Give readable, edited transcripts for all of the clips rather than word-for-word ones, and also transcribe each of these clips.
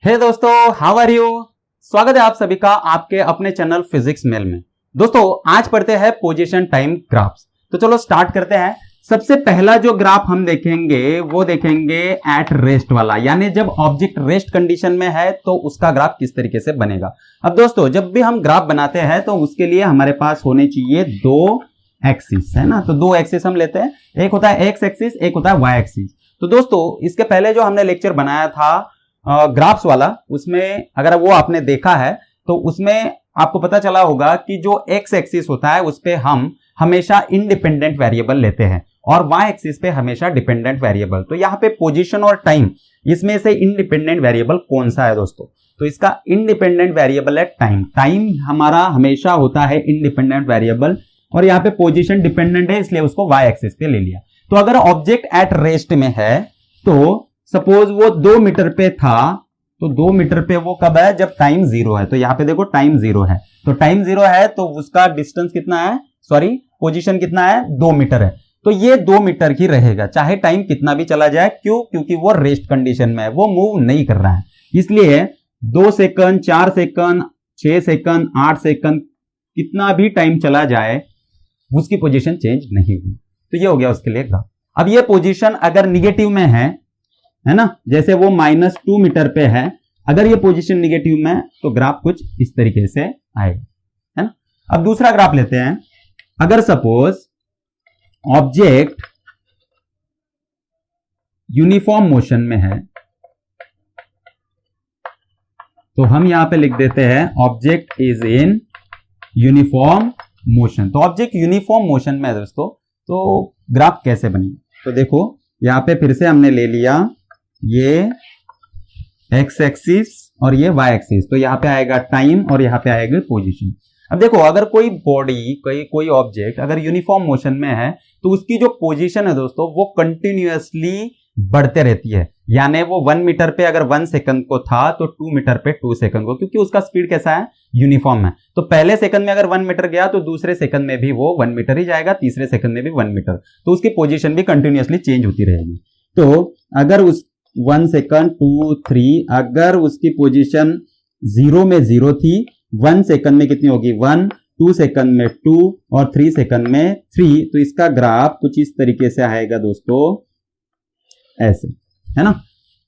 हे दोस्तों, how are you. स्वागत है आप सभी का आपके अपने चैनल फिजिक्स मेल में। दोस्तों आज पढ़ते हैं पोजीशन टाइम ग्राफ्स। तो चलो स्टार्ट करते हैं। सबसे पहला जो ग्राफ हम देखेंगे वो देखेंगे एट रेस्ट वाला, यानी जब ऑब्जेक्ट रेस्ट कंडीशन में है तो उसका ग्राफ किस तरीके से बनेगा। अब दोस्तों जब भी हम ग्राफ बनाते हैं तो उसके लिए हमारे पास होने चाहिए दो एक्सिस, है ना। तो दो एक्सिस हम लेते हैं, एक होता है एक्स एक्सिस, एक होता है वाई एक्सिस। तो दोस्तों इसके पहले जो हमने लेक्चर बनाया था ग्राफ्स वाला, उसमें अगर वो आपने देखा है तो उसमें आपको पता चला होगा कि जो एक्स एक्सिस होता है उस पे हम हमेशा इंडिपेंडेंट वेरिएबल लेते हैं और वाई एक्सिस पे हमेशा डिपेंडेंट वेरिएबल। तो यहाँ पे पोजीशन और टाइम, इसमें से इंडिपेंडेंट वेरिएबल कौन सा है दोस्तों? तो इसका इंडिपेंडेंट वेरिएबल है टाइम। टाइम हमारा हमेशा होता है इंडिपेंडेंट वेरिएबल और यहाँ पे पोजीशन डिपेंडेंट है, इसलिए उसको वाई एक्सिस पे ले लिया। तो अगर ऑब्जेक्ट एट रेस्ट में है तो सपोज वो 2 मीटर पे था, तो 2 मीटर पे वो कब है? जब टाइम 0 है। तो यहाँ पे देखो टाइम 0 है, तो टाइम 0 है तो उसका डिस्टेंस कितना है, सॉरी पोजीशन कितना है, 2 मीटर है। तो ये 2 मीटर ही रहेगा चाहे टाइम कितना भी चला जाए। क्यों? क्योंकि वो रेस्ट कंडीशन में है, वो मूव नहीं कर रहा है। इसलिए 2 सेकंड, 4 सेकंड, 6 सेकंड, 8 सेकंड, कितना भी टाइम चला जाए उसकी पोजीशन चेंज नहीं हुई। तो ये हो गया उसके लिए ग्राफ। अब ये पोजीशन अगर निगेटिव में है ना, जैसे वो -2 मीटर पे है, अगर ये पोजीशन निगेटिव में तो ग्राफ कुछ इस तरीके से आएगा, है ना। अब दूसरा ग्राफ लेते हैं। अगर सपोज ऑब्जेक्ट यूनिफॉर्म मोशन में है तो हम यहां पे लिख देते हैं object is in uniform motion. तो ऑब्जेक्ट यूनिफॉर्म मोशन में है दोस्तों, तो ग्राफ कैसे बनेगा? तो देखो यहां पे फिर से हमने ले लिया ये एक्स एक्सिस और ये वाई एक्सिस, तो यहां पे आएगा टाइम और यहां पे आएगा पोजीशन। अब देखो अगर कोई बॉडी, कोई ऑब्जेक्ट अगर यूनिफॉर्म मोशन में है तो उसकी जो पोजीशन है दोस्तों वो कंटिन्यूअसली बढ़ते रहती है। यानी वो 1 मीटर पे अगर 1 सेकंड को था तो 2 मीटर पे 2 सेकंड को, क्योंकि उसका स्पीड कैसा है, यूनिफॉर्म है। तो पहले सेकंड में अगर 1 मीटर गया तो दूसरे सेकंड में भी वो 1 मीटर ही जाएगा, तीसरे सेकंड में भी 1 मीटर। तो उसकी पोजीशन भी कंटिन्यूअसली चेंज होती रहेगी। तो अगर उस 1 सेकंड 2 3, अगर उसकी पोजीशन 0 में 0 थी, 1 सेकंड में कितनी होगी 1, 2 सेकंड में 2 और 3 सेकंड में 3, तो इसका ग्राफ कुछ इस तरीके से आएगा दोस्तों, ऐसे, है ना।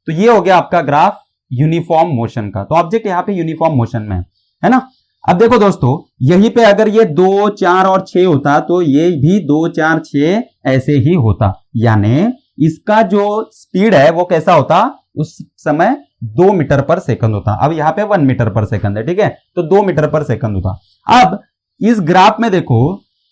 तो ये हो गया आपका ग्राफ यूनिफॉर्म मोशन का। तो ऑब्जेक्ट यहां पे यूनिफॉर्म मोशन में है ना। अब देखो दोस्तों यहीं पे अगर ये 2 4 और 6 होता तो ये भी 2 4 6 ऐसे ही होता, यानी इसका जो स्पीड है वो कैसा होता, उस समय 2 मीटर पर सेकंड होता। अब यहां पे 1 मीटर पर सेकंड है, ठीक है, तो 2 मीटर पर सेकंड होता। अब इस ग्राफ में देखो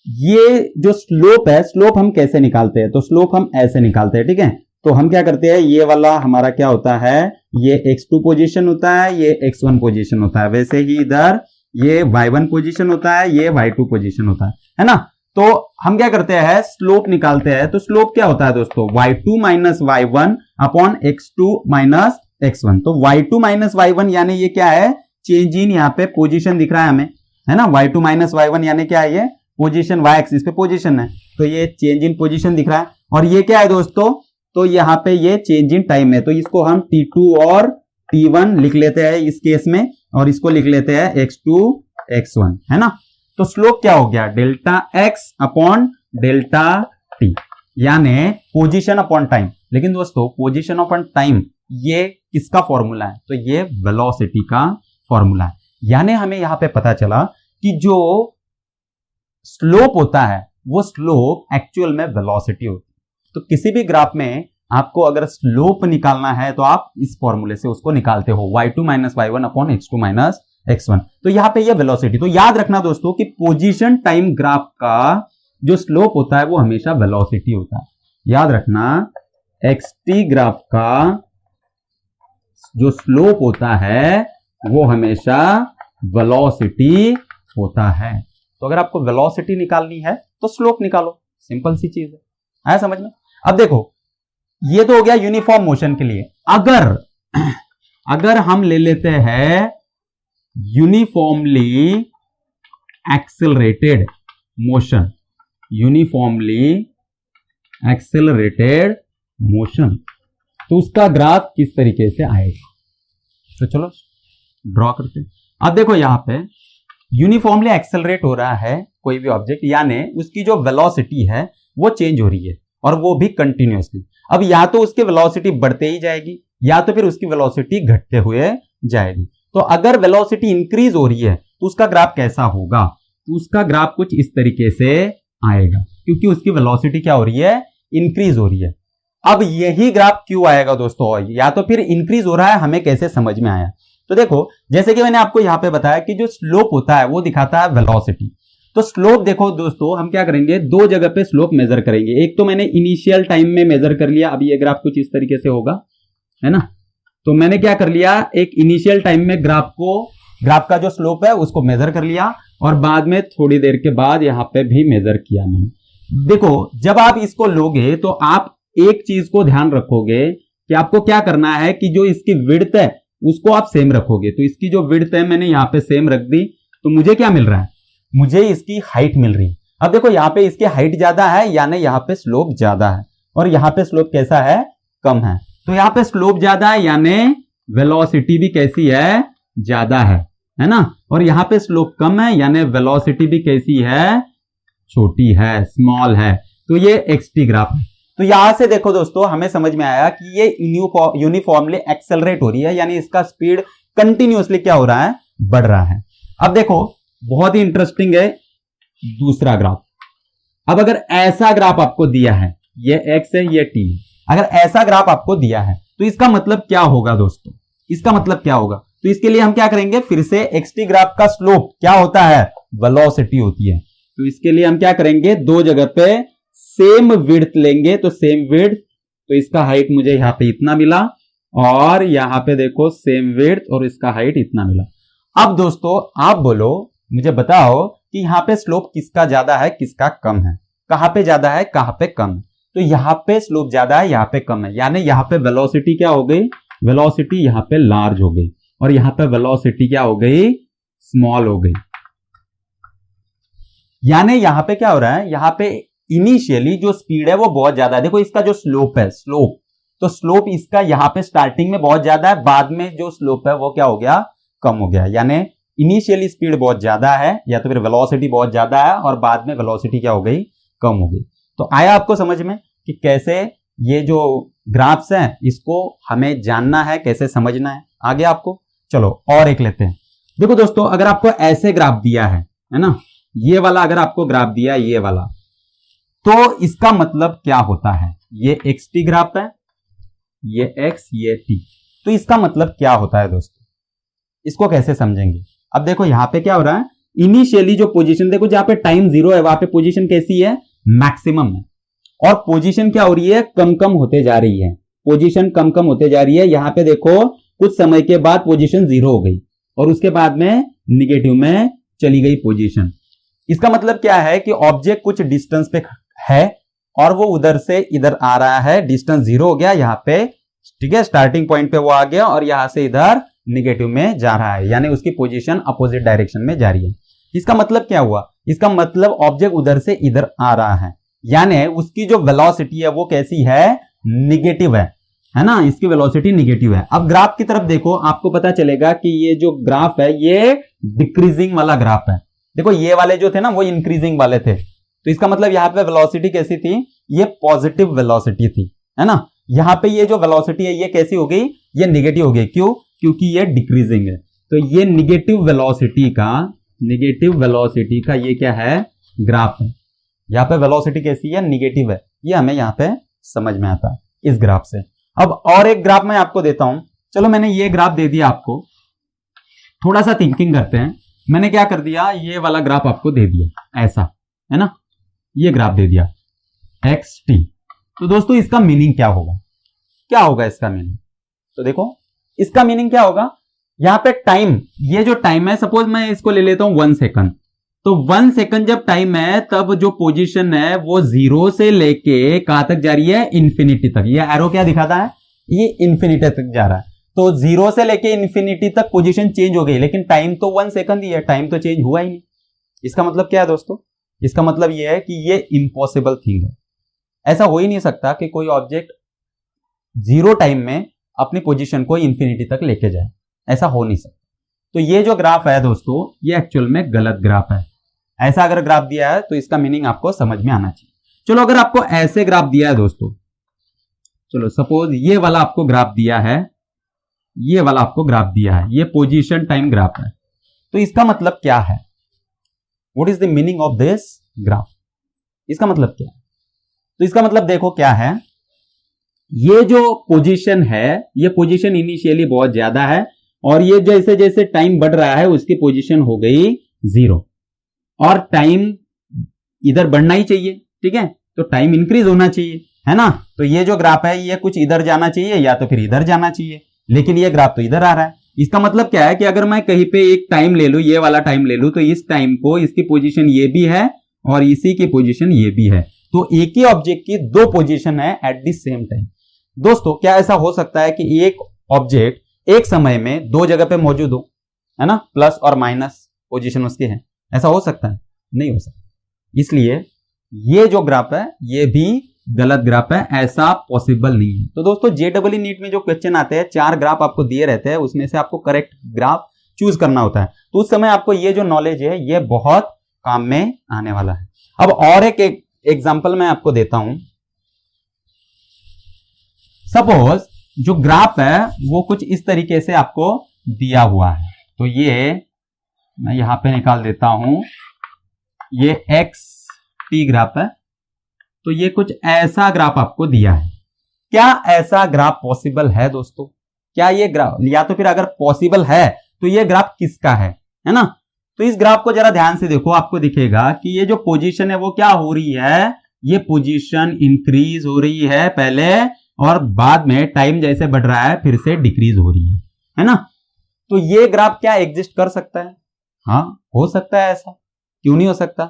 ये जो स्लोप है, स्लोप हम कैसे निकालते हैं? तो स्लोप हम ऐसे निकालते हैं, ठीक है। तो हम क्या करते हैं, ये वाला हमारा क्या होता है, ये x2 पोजीशन होता है, ये x1 पोजीशन होता है। वैसे ही इधर ये y1 पोजीशन होता है, ये y2 पोजीशन होता है ना। तो हम क्या करते हैं, स्लोप निकालते हैं। तो स्लोप क्या होता है दोस्तों, y2 minus y1 upon x2 minus x1। तो y2 माइनस y1 यानी ये क्या है, चेंज इन, यहाँ पे पोजीशन दिख रहा है हमें, है ना। y2 माइनस y1 यानी क्या है, ये पोजीशन, y एक्सिस पे पोजीशन है, तो ये चेंज इन पोजीशन दिख रहा है। और ये क्या है दोस्तों, तो यहाँ पे ये चेंज इन टाइम है, तो इसको हम t2 और t1 लिख लेते हैं इस केस में, और इसको लिख लेते हैं x2 x1, है ना। तो स्लोप क्या हो गया, delta x upon delta t, यानी पोजीशन अपॉन टाइम। लेकिन दोस्तों पोजीशन अपॉन टाइम ये किसका फॉर्मूला है? तो ये वेलोसिटी का फॉर्मूला है। यानी हमें यहां पे पता चला कि जो स्लोप होता है वो स्लोप एक्चुअल में वेलोसिटी होती है। तो किसी भी ग्राफ में आपको अगर स्लोप निकालना है तो आप इस फॉर्मूले से उसको निकालते हो, y2 minus y1 upon x2 minus x1। तो यहां पे ये वेलोसिटी। तो याद रखना दोस्तों कि पोजीशन टाइम ग्राफ का जो स्लोप होता है वो हमेशा वेलोसिटी होता है। याद रखना xt ग्राफ का जो स्लोप होता है वो हमेशा वेलोसिटी होता है। तो अगर आपको वेलोसिटी निकालनी है तो स्लोप निकालो, सिंपल सी चीज है, आया समझ में। अब देखो ये तो हो गया यूनिफॉर्म मोशन के लिए। अगर हम ले लेते हैं uniformly accelerated motion, uniformly accelerated motion, तो उसका ग्राफ किस तरीके से आएगा? तो चलो ड्रॉ करते हैं। अब देखो यहाँ पे यूनिफॉर्मली एक्सेलरेट हो रहा है कोई भी ऑब्जेक्ट, यानी उसकी जो वेलोसिटी है वो चेंज हो रही है और वो भी कंटिन्यूअसली। अब या तो उसकी वेलोसिटी बढ़ते ही जाएगी या तो फिर उसकी वेलोसिटी घटते हुए जाएगी। तो अगर वेलोसिटी इंक्रीज हो रही है तो उसका ग्राफ कैसा होगा? तो उसका ग्राफ कुछ इस तरीके से आएगा, क्योंकि उसकी वेलोसिटी क्या हो रही है? इंक्रीज हो रही है। अब यही ग्राफ क्यों आएगा दोस्तों? या तो फिर इंक्रीज हो रहा है, हमें कैसे समझ में आया? तो देखो, जैसे कि मैंने आपको यहां पे बताया कि जो स्लोप होता है वो दिखाता है वेलोसिटी। तो स्लोप देखो दोस्तों, हम क्या करेंगे, दो जगह पे स्लोप मेजर करेंगे। एक तो मैंने इनिशियल टाइम में मेजर कर लिया, अब ये ग्राफ कुछ इस तरीके से होगा, है ना। तो मैंने क्या कर लिया, एक इनिशियल टाइम में ग्राफ का जो स्लोप है उसको मेजर कर लिया और बाद में थोड़ी देर के बाद यहां पे भी मेजर किया मैंने। देखो, जब आप इसको लोगे तो आप एक चीज को ध्यान रखोगे कि आपको क्या करना है कि जो इसकी विड्थ है उसको आप सेम रखोगे। तो इसकी जो विड्थ है मैंने यहां पे सेम रख दी, तो मुझे क्या मिल रहा है? मुझे इसकी हाइट मिल रही है। अब देखो, यहां पे इसकी हाइट ज्यादा है यानी यहां पे स्लोप ज्यादा है, और यहां पे स्लोप कैसा है? कम है। तो यहां पे स्लोप ज्यादा है यानी वेलोसिटी भी कैसी है? ज्यादा है ना। और यहां पे स्लोप कम है यानी वेलोसिटी भी कैसी है? छोटी है, स्मॉल है। तो ये एक्सटी ग्राफ है। तो यहां से देखो दोस्तों, हमें समझ में आया कि ये यूनिफॉर्मली एक्सेलरेट हो रही है, यानी इसका स्पीड कंटिन्यूअसली क्या हो रहा है? बढ़ रहा है। अब देखो, बहुत ही इंटरेस्टिंग है दूसरा ग्राफ। अब अगर ऐसा ग्राफ आपको दिया है, ये एक्स है ये टी है, अगर ऐसा ग्राफ आपको दिया है तो इसका मतलब क्या होगा दोस्तों? इसका मतलब क्या होगा? तो इसके लिए हम क्या करेंगे, फिर से एक्सटी ग्राफ का स्लोप क्या होता है? वेलोसिटी होती है। तो इसके लिए हम क्या करेंगे, दो जगह पे सेम विड्थ लेंगे। तो सेम विड्थ, तो इसका हाइट मुझे यहां पे इतना मिला और यहां पे देखो सेम विड्थ और इसका हाइट इतना मिला। अब दोस्तों आप बोलो, मुझे बताओ कि यहां पे स्लोप किसका ज्यादा है किसका कम है? कहां पे ज्यादा है कहां पे कम है? तो यहां पे स्लोप ज्यादा है, यहां पे कम है, यानी यहां पे वेलोसिटी क्या हो गई? वेलोसिटी यहां पे लार्ज हो गई और यहां पे वेलोसिटी क्या हो गई? स्मॉल हो गई। यानी यहां पे क्या हो रहा है, यहां पे इनिशियली जो स्पीड है वो बहुत ज्यादा है। देखो इसका जो स्लोप है, तो स्लोप इसका यहां पे स्टार्टिंग में बहुत ज्यादा है, बाद में जो स्लोप है वो क्या हो गया? कम हो गया। यानी इनिशियली स्पीड बहुत ज्यादा है या तो फिर वेलोसिटी बहुत ज्यादा है और बाद में वेलोसिटी क्या हो गई? कम हो गई। तो आया आपको समझ में कि कैसे ये जो ग्राफ्स हैं इसको हमें जानना है, कैसे समझना है? आगे आपको चलो और एक लेते हैं। देखो दोस्तों, अगर आपको ऐसे ग्राफ दिया है ना, ये वाला अगर आपको ग्राफ दिया है, ये वाला, तो इसका मतलब क्या होता है? ये एक्स टी ग्राफ है, ये एक्स ये टी, तो इसका मतलब क्या होता है दोस्तों? इसको कैसे समझेंगे? अब देखो यहां पे क्या हो रहा है, इनिशियली जो पोजीशन देखो जहां पे टाइम 0 है वहां पे पोजीशन कैसी है? मैक्सिमम है। और पोजीशन क्या हो रही है? कम कम होते जा रही है। पोजीशन कम कम होते जा रही है। यहां पे देखो कुछ समय के बाद पोजीशन 0 हो गई और उसके बाद में निगेटिव में चली गई पोजीशन। इसका मतलब क्या है कि ऑब्जेक्ट कुछ डिस्टेंस पे है और वो उधर से इधर आ रहा है, डिस्टेंस 0 हो गया यहां पे, ठीक है, स्टार्टिंग पॉइंट पे वो आ गया और यहां से इधर निगेटिव में जा रहा है, यानी उसकी पोजीशन अपोजिट डायरेक्शन में जा रही है। इसका मतलब क्या हुआ? इसका मतलब ऑब्जेक्ट उधर से इधर आ रहा है, यानी उसकी जो वेलोसिटी है वो कैसी है? निगेटिव है ना, इसकी वेलोसिटी निगेटिव है। अब ग्राफ की तरफ देखो, आपको पता चलेगा कि ये जो ग्राफ है ये डिक्रीजिंग वाला ग्राफ है। देखो ये वाले जो थे ना वो इंक्रीजिंग वाले थे, तो इसका मतलब यहाँ पे वेलोसिटी कैसी थी? ये पॉजिटिव वेलोसिटी थी, है ना। यहाँ पे ये जो वेलोसिटी है ये कैसी हो गई? ये निगेटिव हो गई। क्यों? क्योंकि ये डिक्रीजिंग है। तो ये निगेटिव वेलोसिटी का ये क्या है? ग्राफ है। यहाँ पे वेलोसिटी कैसी है? निगेटिव है। ये हमें यहाँ पे समझ में आता है इस ग्राफ से। अब और एक ग्राफ मैं आपको देता हूं। चलो मैंने ये ग्राफ दे दिया आपको, थोड़ा सा थिंकिंग करते हैं। मैंने क्या कर दिया, ये वाला ग्राफ आपको दे दिया, ऐसा है ना, ये ग्राफ दे दिया एक्स टी। तो दोस्तों इसका मीनिंग क्या होगा? क्या होगा इसका मीनिंग? तो देखो इसका मीनिंग क्या होगा, यहां पे टाइम, ये जो टाइम है, सपोज मैं इसको ले लेता हूं 1 सेकंड। तो 1 सेकंड जब टाइम है तब जो पोजीशन है वो 0 से लेके कहां तक जा रही है? इंफिनिटी तक। ये एरो क्या दिखाता है? ये इंफिनिटी तक जा रहा है। तो 0 से लेके इंफिनिटी तक पोजीशन चेंज हो गई, लेकिन टाइम तो 1 सेकंड ही है, टाइम तो चेंज हुआ ही नहीं। इसका मतलब क्या है दोस्तों? इसका मतलब यह है कि ये इम्पॉसिबल थिंग है। ऐसा हो ही नहीं सकता कि कोई ऑब्जेक्ट 0 टाइम में अपनी पोजीशन को इंफिनिटी तक लेके जाए। ऐसा हो नहीं सकता। तो ये जो ग्राफ है दोस्तों, ये एक्चुअल में गलत ग्राफ है। ऐसा अगर ग्राफ दिया है तो इसका मीनिंग आपको समझ में आना चाहिए। चलो अगर आपको ऐसे ग्राफ दिया है दोस्तों, चलो सपोज ये वाला आपको ग्राफ दिया है, ये वाला आपको ग्राफ दिया है, ये पोजीशन टाइम ग्राफ है, तो इसका मतलब क्या है? What is the meaning of this graph? इसका मतलब क्या है? तो इसका मतलब देखो क्या है, ये जो पोजीशन है, ये पोजीशन इनिशियली बहुत ज्यादा है और ये जैसे जैसे टाइम बढ़ रहा है उसकी पोजीशन हो गई 0 और टाइम इधर बढ़ना ही चाहिए, ठीक है, तो टाइम इंक्रीज होना चाहिए, है ना। तो ये जो ग्राफ है ये कुछ इधर जाना चाहिए या तो फिर इधर जाना चाहिए, लेकिन ये ग्राफ तो इधर आ रहा है। इसका मतलब क्या है कि अगर मैं कहीं पे एक टाइम ले लूं, ये वाला टाइम ले लूं, तो इस टाइम को इसकी पोजीशन ये भी है और इसी की पोजीशन ये भी है, तो एक ही ऑब्जेक्ट की दो पोजीशन है एट द सेम टाइम। दोस्तों क्या ऐसा हो सकता है कि एक ऑब्जेक्ट एक समय में दो जगह पे मौजूद हो, है ना, प्लस और माइनस पोजीशन उसके हैं? ऐसा हो सकता है? नहीं हो सकता। इसलिए ये जो ग्राफ है ये भी गलत ग्राफ है, ऐसा पॉसिबल नहीं है। तो दोस्तों जेईई नीट में जो क्वेश्चन आते हैं, 4 ग्राफ आपको दिए रहते हैं, उसमें से आपको करेक्ट ग्राफ चूज करना होता है, तो उस समय आपको ये जो नॉलेज है ये बहुत काम में आने वाला है। अब और एक एग्जांपल मैं आपको देता हूं। सपोज जो ग्राफ है वो कुछ इस तरीके से आपको दिया हुआ है, तो ये मैं यहां पे निकाल देता हूं, ये एक्स पी ग्राफ है, तो ये कुछ ऐसा ग्राफ आपको दिया है। क्या ऐसा ग्राफ पॉसिबल है दोस्तों? क्या ये ग्राफ, या तो फिर अगर पॉसिबल है तो ये ग्राफ किसका है ना? तो इस ग्राफ को जरा ध्यान से देखो, आपको दिखेगा कि ये जो पोजीशन है वो क्या हो रही है, ये पोजीशन इंक्रीज हो रही है पहले और बाद में टाइम जैसे बढ़ रहा है फिर से डिक्रीज हो रही है ना। तो ये ग्राफ क्या एग्जिस्ट कर सकता है? हाँ हो सकता है। ऐसा क्यों नहीं हो सकता?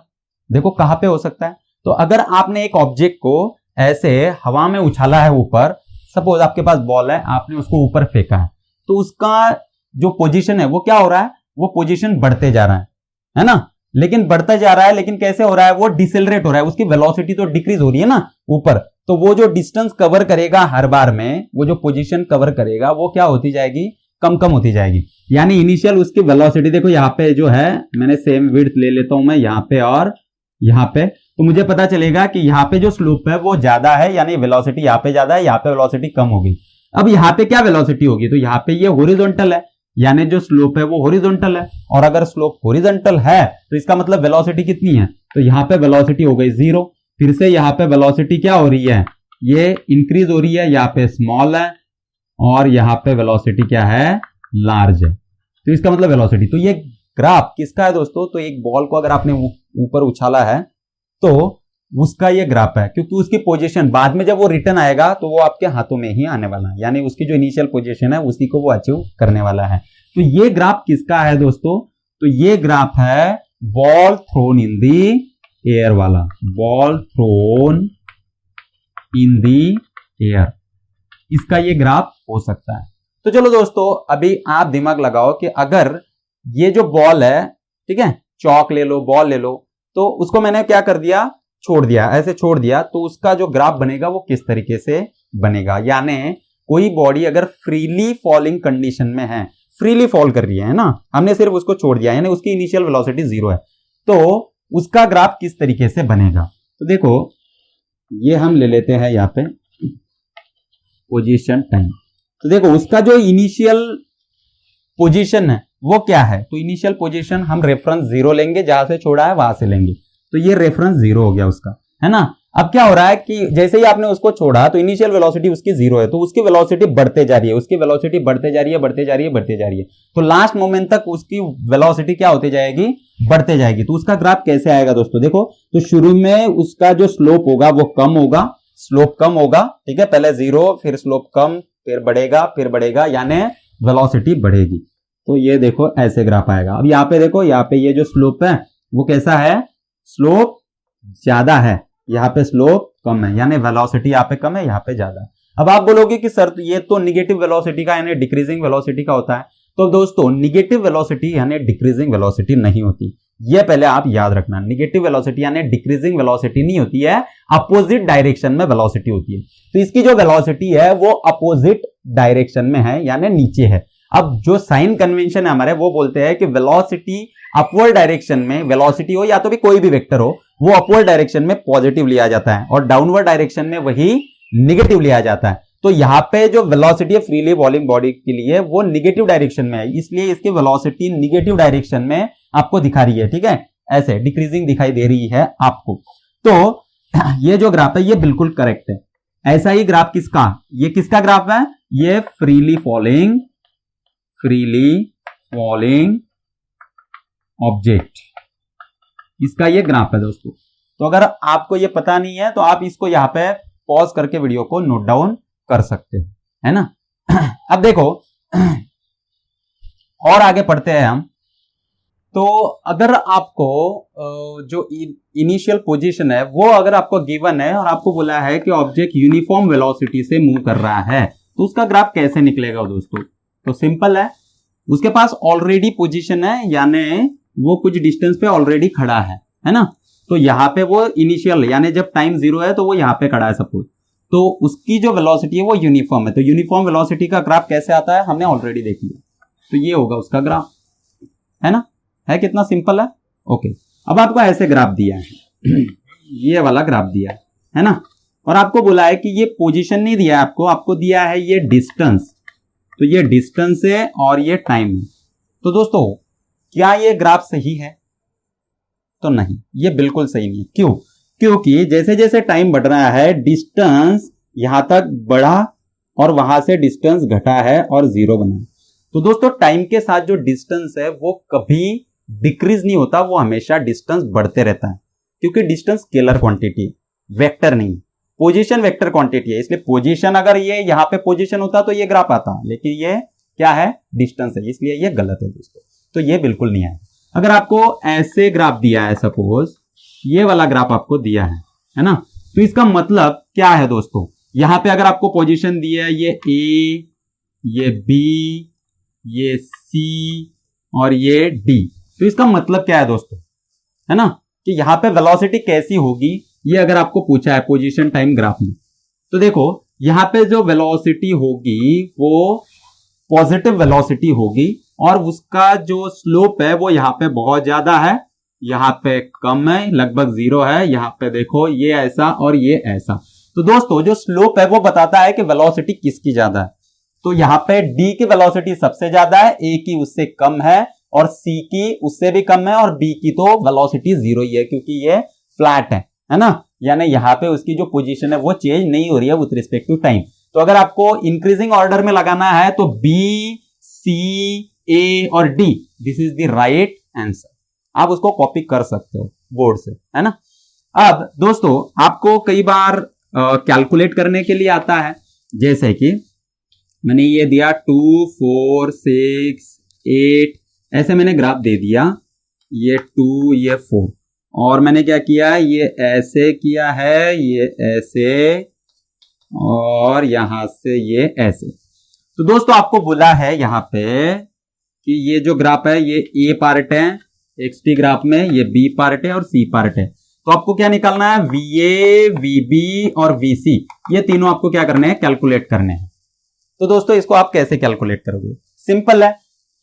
देखो कहां पे हो सकता है। तो अगर आपने एक ऑब्जेक्ट को ऐसे हवा में उछाला है ऊपर, सपोज आपके पास बॉल है, आपने उसको ऊपर फेंका है, तो उसका जो पोजीशन है वो क्या हो रहा है, वो पोजीशन बढ़ते जा रहा है ना, लेकिन बढ़ता जा रहा है, लेकिन कैसे हो रहा है, वो डिसेलरेट हो रहा है, उसकी वेलोसिटी तो डिक्रीज हो रही है ना ऊपर, तो वो जो डिस्टेंस कवर करेगा हर बार में, वो जो पोजीशन कवर करेगा वो क्या होती जाएगी, कम कम होती जाएगी। यानी इनिशियल उसकी वेलोसिटी देखो यहाँ पे जो है, मैंने सेम विड्थ ले लेता हूं मैं यहाँ पे और यहाँ पे, तो मुझे पता चलेगा कि यहाँ पे जो स्लोप है वो ज्यादा है, यानी वेलोसिटी यहाँ पे ज्यादा है, यहाँ पे वेलोसिटी कम होगी। अब यहाँ पे क्या वेलोसिटी होगी, तो यहाँ पे ये हॉरिजॉन्टल है, यानी जो स्लोप है वो हॉरिजॉन्टल है, और अगर स्लोप हॉरिजॉन्टल है तो इसका मतलब वेलोसिटी कितनी है, तो यहाँ पे वेलोसिटी हो गई 0, फिर से यहाँ पे वेलोसिटी क्या हो रही है, ये इंक्रीज हो रही है, यहाँ पे स्मॉल है और यहाँ पे वेलोसिटी क्या है, लार्ज है, तो इसका मतलब वेलोसिटी। तो ये ग्राफ किसका है दोस्तों, तो एक बॉल को अगर आपने ऊपर उछाला है तो उसका ये ग्राफ है, क्योंकि उसकी पोजीशन बाद में जब वो रिटर्न आएगा तो वो आपके हाथों में ही आने वाला है, यानी उसकी जो इनिशियल पोजीशन है उसी को वो अचीव करने वाला है। तो ये ग्राफ किसका है दोस्तों, तो ये ग्राफ है ball thrown in the air वाला, ball thrown in the air, इसका ये ग्राफ हो सकता है। तो चलो दोस्तों अभी आप दिमाग लगाओ कि अगर ये जो बॉल है, ठीक है, चौक ले लो, बॉल ले लो, तो उसको मैंने क्या कर दिया, छोड़ दिया, ऐसे छोड़ दिया, तो उसका जो ग्राफ बनेगा वो किस तरीके से बनेगा। यानी कोई बॉडी अगर फ्रीली फॉलिंग कंडीशन में है, फ्रीली फॉल कर रही है ना, हमने सिर्फ उसको छोड़ दिया, यानी उसकी इनिशियल वेलोसिटी 0 है, तो उसका ग्राफ किस तरीके से बनेगा। तो देखो ये हम ले लेते हैं यहाँ पे पोजीशन टाइम, तो देखो उसका जो इनिशियल पोजीशन है वो क्या है, तो इनिशियल पोजीशन हम रेफरेंस 0 लेंगे, जहां से छोड़ा है वहां से लेंगे, तो ये रेफरेंस 0 हो गया उसका, है ना। अब क्या हो रहा है कि जैसे ही आपने उसको छोड़ा तो इनिशियल वेलोसिटी उसकी 0 है, तो उसकी वेलोसिटी बढ़ते जा रही है, उसकी वेलोसिटी बढ़ते जा रही है, बढ़ते जा रही है, बढ़ते जा रही है, तो लास्ट मोमेंट तक उसकी वेलोसिटी क्या होती जाएगी, बढ़ते जाएगी। तो उसका ग्राफ कैसे आएगा दोस्तों, देखो तो शुरू में उसका जो स्लोप होगा वो कम होगा, स्लोप कम होगा, ठीक है, पहले 0 फिर स्लोप कम, फिर बढ़ेगा, यानी वेलोसिटी बढ़ेगी। तो ये देखो ऐसे ग्राफ आएगा। अब यहाँ पे देखो, यहाँ पे ये जो स्लोप है वो कैसा है, स्लोप ज्यादा है, यहाँ पे स्लोप कम है, यानी वेलोसिटी यहाँ पे कम है, यहाँ पे ज्यादा है। अब आप बोलोगे कि सर ये तो निगेटिव वेलोसिटी का यानी डिक्रीजिंग वेलोसिटी का होता है, तो दोस्तों निगेटिव वेलोसिटी यानी डिक्रीजिंग वेलोसिटी नहीं होती, ये पहले आप याद रखना। निगेटिव वेलोसिटी यानी डिक्रीजिंग वेलोसिटी नहीं होती है, अपोजिट डायरेक्शन में वेलोसिटी होती है। तो इसकी जो वेलोसिटी है वो अपोजिट डायरेक्शन में है, यानी नीचे है। अब जो साइन कन्वेंशन है हमारे, वो बोलते हैं कि वेलोसिटी अपवर्ड डायरेक्शन में, वेलोसिटी हो या तो भी कोई भी वेक्टर हो, वो अपवर्ड डायरेक्शन में पॉजिटिव लिया जाता है और डाउनवर्ड डायरेक्शन में वही निगेटिव लिया जाता है। तो यहाँ पे जो वेलोसिटी है फ्रीली फॉलिंग बॉडी के लिए वो निगेटिव डायरेक्शन में है, इसलिए इसकी वेलोसिटी निगेटिव डायरेक्शन में आपको दिखा रही है। ठीक है, ऐसे डिक्रीजिंग दिखाई दे रही है आपको। तो ये जो ग्राफ है ये बिल्कुल करेक्ट है। ऐसा ही ग्राफ किसका, ये किसका ग्राफ है, ये फ्रीली फॉलिंग ऑब्जेक्ट, इसका ये ग्राफ है दोस्तों। तो अगर आपको ये पता नहीं है तो आप इसको यहां पे पॉज करके वीडियो को नोट डाउन कर सकते हो, है ना। अब देखो और आगे पढ़ते हैं हम। तो अगर आपको जो इनिशियल पोजीशन है वो अगर आपको गिवन है और आपको बोला है कि ऑब्जेक्ट यूनिफॉर्म वेलोसिटी से मूव कर रहा है, तो उसका ग्राफ कैसे निकलेगा दोस्तों। तो सिंपल है, उसके पास ऑलरेडी पोजीशन है, यानी वो कुछ डिस्टेंस पे ऑलरेडी खड़ा है ना। तो यहाँ पे वो इनिशियल यानी जब टाइम 0 है तो वो यहाँ पे खड़ा है सपोज, तो उसकी जो वेलोसिटी है वो यूनिफॉर्म है। तो यूनिफॉर्म वेलोसिटी का ग्राफ कैसे आता है हमने ऑलरेडी देख लिया, तो ये होगा उसका ग्राफ, है ना। है कितना सिंपल है। ओके, अब आपको ऐसे ग्राफ दिया है ये वाला ग्राफ दिया है ना, और आपको बोला है कि ये पोजीशन नहीं दिया है आपको दिया है ये डिस्टेंस। तो ये डिस्टेंस है और ये टाइम है। तो दोस्तों क्या ये ग्राफ सही है, तो नहीं, ये बिल्कुल सही नहीं है। क्यों, क्योंकि जैसे जैसे टाइम बढ़ रहा है डिस्टेंस यहां तक बढ़ा और वहां से डिस्टेंस घटा है और 0 बना है। तो दोस्तों टाइम के साथ जो डिस्टेंस है वो कभी डिक्रीज नहीं होता, वो हमेशा डिस्टेंस बढ़ते रहता है, क्योंकि डिस्टेंस स्केलर क्वांटिटी वेक्टर नहीं, पोजीशन वेक्टर क्वांटिटी है। इसलिए पोजीशन अगर ये यहां पे पोजीशन होता तो ये ग्राफ आता, लेकिन ये क्या है, डिस्टेंस है, इसलिए ये गलत है दोस्तों। तो ये बिल्कुल नहीं है। अगर आपको ऐसे ग्राफ दिया है, सपोज ये वाला ग्राफ आपको दिया है ना, तो इसका मतलब क्या है दोस्तों, यहां पे अगर आपको पोजीशन दी है ये ए, ये बी, ये सी और ये डी, तो इसका मतलब क्या है दोस्तों, है ना, कि यहां पे वेलोसिटी कैसी होगी, ये अगर आपको पूछा है पोजीशन टाइम ग्राफ में, तो देखो यहां पे जो वेलोसिटी होगी वो पॉजिटिव वेलोसिटी होगी और उसका जो स्लोप है वो यहाँ पे बहुत ज्यादा है, यहाँ पे कम है, लगभग 0 है, यहाँ पे देखो ये ऐसा और ये ऐसा। तो दोस्तों जो स्लोप है वो बताता है कि वेलोसिटी किसकी ज्यादा है। तो यहाँ पे डी की वेलोसिटी सबसे ज्यादा है, ए की उससे कम है और सी की उससे भी कम है और बी की तो वेलोसिटी 0 ही है, क्योंकि ये फ्लैट है ना, यानी यहाँ पे उसकी जो पोजीशन है वो चेंज नहीं हो रही है विथ रिस्पेक्ट टू टाइम। तो अगर आपको इंक्रीजिंग ऑर्डर में लगाना है तो बी, सी, ए और D, this is the right answer. आप उसको कॉपी कर सकते हो बोर्ड से, है ना। अब दोस्तों आपको कई बार कैलकुलेट करने के लिए आता है, जैसे कि मैंने ये दिया 2, 4, 6, 8, ऐसे मैंने ग्राफ दे दिया, ये 2, ये 4, और मैंने क्या किया, ये ऐसे किया है, ये ऐसे और यहां से ये ऐसे। तो दोस्तों आपको बोला है यहां पे कि ये जो ग्राफ है ये ए पार्ट है एक्सटी ग्राफ में, ये बी पार्ट है और सी पार्ट है। तो आपको क्या निकालना है, वीए, वीबी और वीसी, ये तीनों आपको क्या करने हैं, कैलकुलेट करने हैं। तो दोस्तों इसको आप कैसे कैलकुलेट करोगे, सिंपल है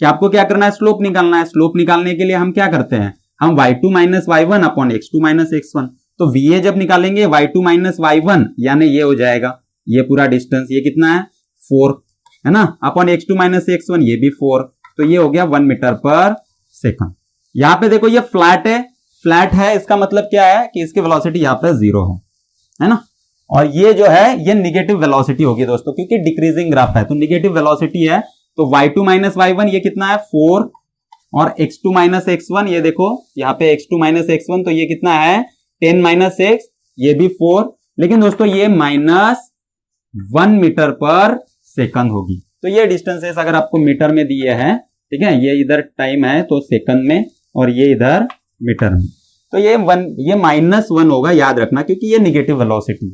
कि आपको क्या करना है, स्लोप निकालना है। स्लोप निकालने के लिए हम क्या करते हैं, हम y2 minus y1 upon x2 minus x1। तो va जब निकालेंगे y2 माइनस y1 यानी ये हो जाएगा, ये पूरा डिस्टेंस ये कितना है 4 है ना, अपॉन x2 माइनस x1 ये भी 4, तो ये हो गया 1 मीटर पर सेकंड। यहां पे देखो ये फ्लैट है, इसका मतलब क्या है कि इसकी वेलोसिटी यहाँ पे 0 है ना, और ये जो है ये निगेटिव वेलोसिटी होगी दोस्तों, क्योंकि डिक्रीजिंग ग्राफ है तो निगेटिव वेलोसिटी है। तो y2 माइनस y1 ये कितना है 4 और x2 माइनस x1 ये देखो यहाँ पे x2 माइनस x1 तो ये कितना है 10 माइनस x, ये भी 4, लेकिन दोस्तों ये माइनस 1 मीटर पर सेकंड होगी। तो ये डिस्टेंसेस अगर आपको मीटर में दिए हैं, ठीक है, ये इधर टाइम है तो सेकंड में और ये इधर मीटर में, तो ये -1 होगा, याद रखना, क्योंकि ये निगेटिव वेलोसिटी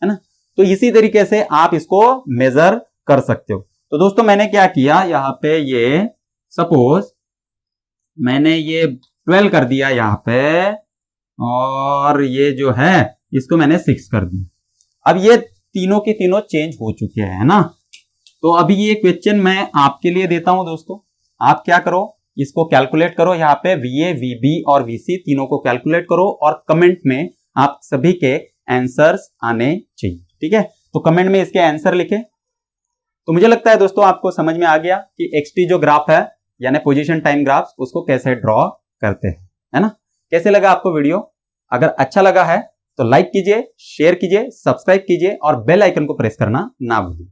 है ना। तो इसी तरीके से आप इसको मेजर कर सकते हो। तो दोस्तों मैंने क्या किया, यहाँ पे ये सपोज मैंने ये 12 कर दिया यहाँ पे, और ये जो है इसको मैंने 6 कर दिया। अब ये तीनों के तीनों चेंज हो चुके हैं ना। तो अभी ये क्वेश्चन मैं आपके लिए देता हूं दोस्तों, आप क्या करो, इसको कैलकुलेट करो, यहाँ पे VA, VB और VC तीनों को कैलकुलेट करो और कमेंट में आप सभी के आंसर्स आने चाहिए। ठीक है, तो कमेंट में इसके आंसर लिखे। तो मुझे लगता है दोस्तों आपको समझ में आ गया कि XT जो ग्राफ है यानी पोजीशन टाइम ग्राफ, उसको कैसे ड्रॉ करते हैं, है ना। कैसे लगा आपको वीडियो? अगर अच्छा लगा है तो लाइक कीजिए, शेयर कीजिए, सब्सक्राइब कीजिए और बेल आइकन को प्रेस करना ना भूलिए।